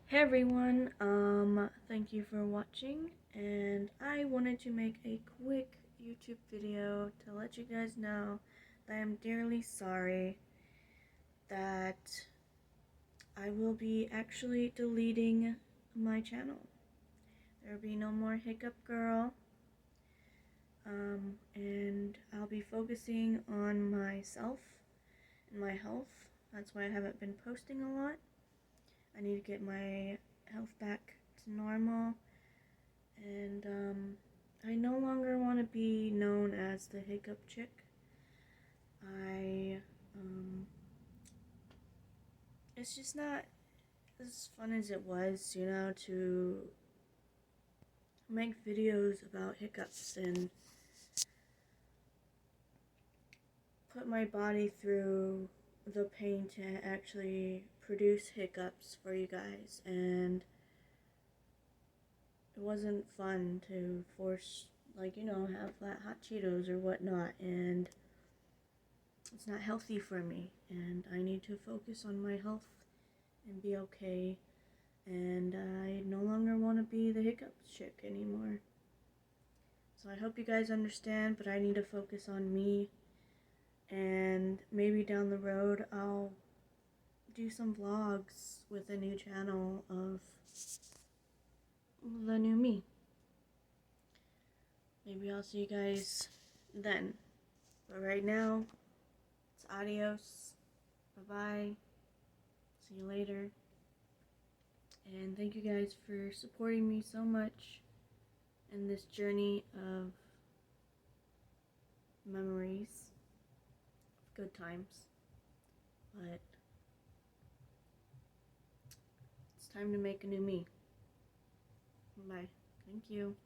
Hey everyone, thank you for watching, and I wanted to make a quick YouTube video to let you guys know that I am dearly sorry that I will be actually deleting my channel. There will be no more Hiccup Girl, and I'll be focusing on myself and my health. That's why I haven't been posting a lot. I need to get my health back to normal. And I no longer want to be known as the Hiccup Chick. I it's just not as fun as it was, to make videos about hiccups and put my body through the pain to actually produce hiccups for you guys. And it wasn't fun to force, have flat hot Cheetos or whatnot, and it's not healthy for me, and I need to focus on my health and be okay, and I no longer want to be the Hiccups chick anymore. So I hope you guys understand, but I need to focus on me, and maybe down the road I'll do some vlogs with a new channel of the new me. Maybe I'll see you guys then. But right now, it's adios. Bye-bye. See you later. And thank you guys for supporting me so much in this journey of memories, good times. But it's time to make a new me. Bye. Thank you.